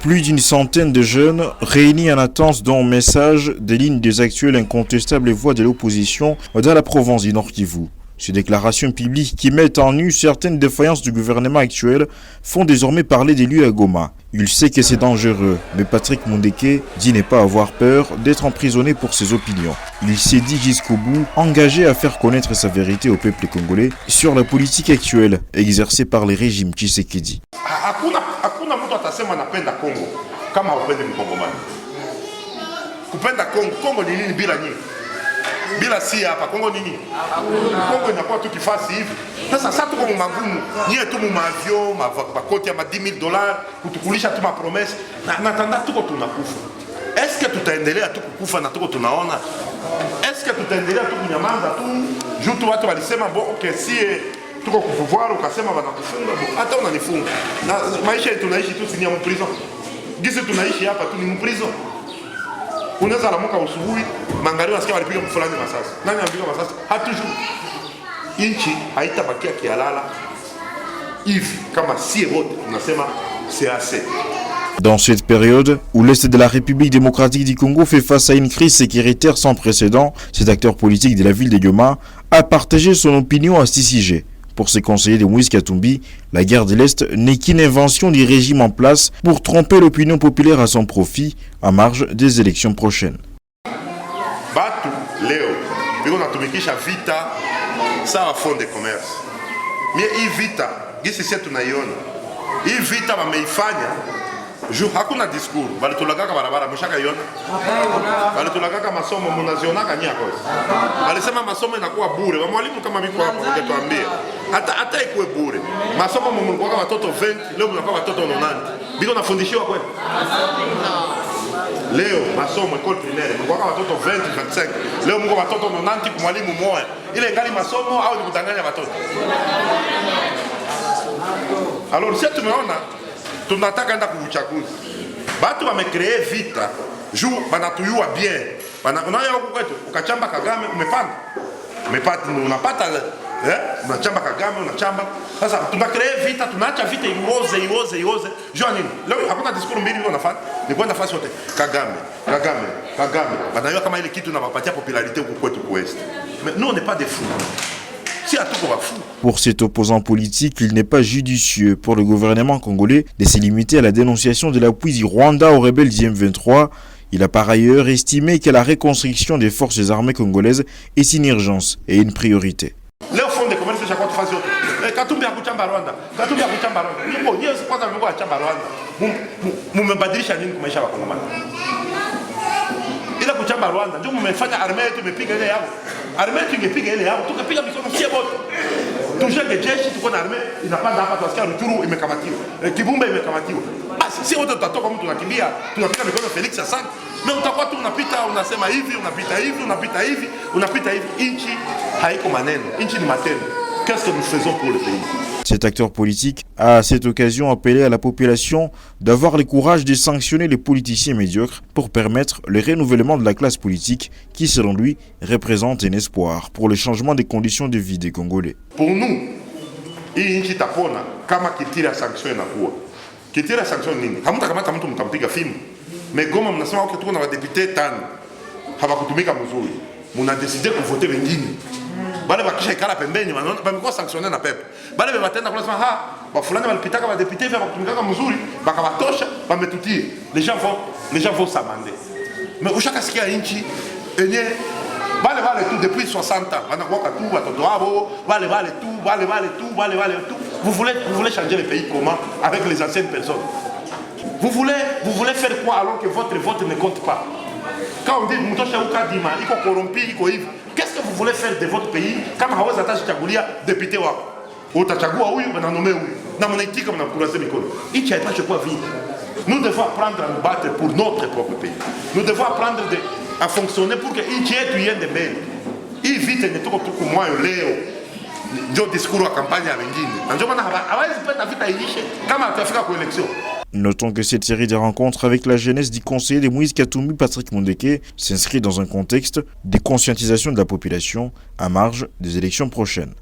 Plus d'une centaine de jeunes réunis en attente d'un message des lignes des actuelles incontestables voix de l'opposition dans la province du Nord Kivu. Ces déclarations publiques qui mettent en nu certaines défaillances du gouvernement actuel font désormais parler d'élus à Goma. Il sait que c'est dangereux, mais Patrick Mundeke dit ne pas avoir peur d'être emprisonné pour ses opinions. Il s'est dit jusqu'au bout engagé à faire connaître sa vérité au peuple congolais sur la politique actuelle exercée par les régimes Tshisekedi. Hakuna mtu atasema napenda Kongo kama haupendi Mkongomani. Kupenda Kongo ni nini bila nyinyi? Bila si hapa Kongo nini? Kongo inakuwa tu kifasi hivi. Sasa tuko magumu. Nyie tu mu avion, makoti ya $10,000 kutukulisha tu ma promesse. Na tanda tuko tunakufa. Est-ce que tutaendelea tu kukufa na tuko tunaona? Est-ce que tutaendelea tu kunyamaza tu? Jutu watu walisema bon okay si tuko kupouvoir ukasema wanakufunga hata unanifunga. Na maisha yetu tunaishi tu si ni mu prison. Gisi tunaishi hapa tu ni mu prison. Unaweza lamuka usubuhi, magharibi wasikia walipiga mfulani masasi. Nani anapiga masasi? Hatujui. Inchi haitabakia kialala hivi kama si wote tunasema c'est assez. Dans cette période où l'Est de la République démocratique du Congo fait face à une crise sécuritaire sans précédent, cet acteur politique de la ville de Goma a partagé son opinion à ce sujet. Pour ses conseillers de Moïse Katumbi, la guerre de l'Est n'est qu'une invention du régime en place pour tromper l'opinion populaire à son profit en marge des élections prochaines. Batu leo biko natumikisha vita sawa fond de commerce. Mais hii vita gisi sisi tunaiona. Hii vita wameifanya juu hakuna discours. Walitulagaka barabara mshaka iona. Walitulagaka masomo mnazionaka nyia kosi. Walisema masomo inakuwa bure. Mwalimu kama biko hapa ungetuambia. Hata ikuwe bure. Masomo mlikuwa kama watoto 20, leo mnakuwa watoto 90. Biko nafundishiwa kweli. Leo masomo école primaire mlikuwa kama watoto 20, 25. Leo mko watoto 90 kwa mwalimu mmoja. Ile ngali masomo au ni kudanganya watoto. Alors sisi tumeona tunataka enda kuuchaguzi. Batu wamecree vita juu banatuyua bien. Unaona huko kwetu ukachamba Kagame umepanda. Unapata unachamba Kagame unachamba. Sasa tunacree vita, tunaacha vita iwoze. Jua nini? Leo hakuna discours mbili ndio nafanya. Ni kwenda fasi yote Kagame. Banayua kama ile kitu inawapatia popularité huko kwetu West. Mais nous on n'est pas des fous. Pour cet opposant politique, il n'est pas judicieux pour le gouvernement congolais de se limiter à la dénonciation de l'appui du Rwanda aux rebelles du M23. Il a par ailleurs estimé que la reconstruction des forces armées congolaises est une urgence et une priorité. Ila kuchamba Rwanda ndio mmefanya armée yetu imepiga ile yao. Armée yetu ingepiga ile yao tukapiga mikono sie wote. Tujenge jeshi tuko na armée inapanda hapa tunasikia Rutshuru imekamatiwa. Kibumba imekamatiwa. Basi si wote tutatoka mtu tunakimbia tunapiga mikono Felix asante. Mais utakuwa tu unapita unasema hivi unapita hivi inchi haiko maneno. Inchi ni matendo. Qu'est-ce que nous faisons pour le pays? Cet acteur politique a à cette occasion appelé à la population d'avoir le courage de sanctionner les politiciens médiocres pour permettre le renouvellement de la classe politique qui, selon lui, représente un espoir pour le changement des conditions de vie des Congolais. Pour nous, hii nchi tapona kama kitira sanction inakuwa. Kitira sanction nini? Hamtakamata mtu mtampiga fimu. Mais Goma mnasema okay tuko na wadepute 5 hawakutumika mzuri. Mnadecide kuvote wengine. Bale bakisha ikala pembeni bamekuwa sanctionné na pepe. Bale batenda kusema ba fulani walipitaka ba député vya kutumika mzuri bakabatosha bametutie. Les gens vont s'amender. Mais ushakasikia inchi enye bale tout depuis 60 ans banakuwa tu watoto wao bale tout. Vous voulez changer le pays comment avec les anciennes personnes? Vous voulez faire quoi alors que votre vote ne compte pas? Quand on dit mtosha ukadima iko corrompu iko hivi. Qu'est-ce que vous voulez faire de votre pays kama hawezi hata chagulia député wako? Utachagua huyu na nommer huyu. Na mnaitika mnakuraze mikono. Ichi haipashi kuwa vile. Nous devons apprendre à nous battre pour notre propre pays. Nous devons apprendre à fonctionner pour que ichi yetu iende mbele. Hii vita ni tuko mwayo leo. Ndio discours wa kampanya ya wengine. Na ndio maana hawezi penda vita iishe kama tutafika kwa election. Notons que cette série de rencontres avec la jeunesse du conseiller de Moïse Katumbi, Patrick Mundeke, s'inscrit dans un contexte de conscientisation de la population à marge des élections prochaines.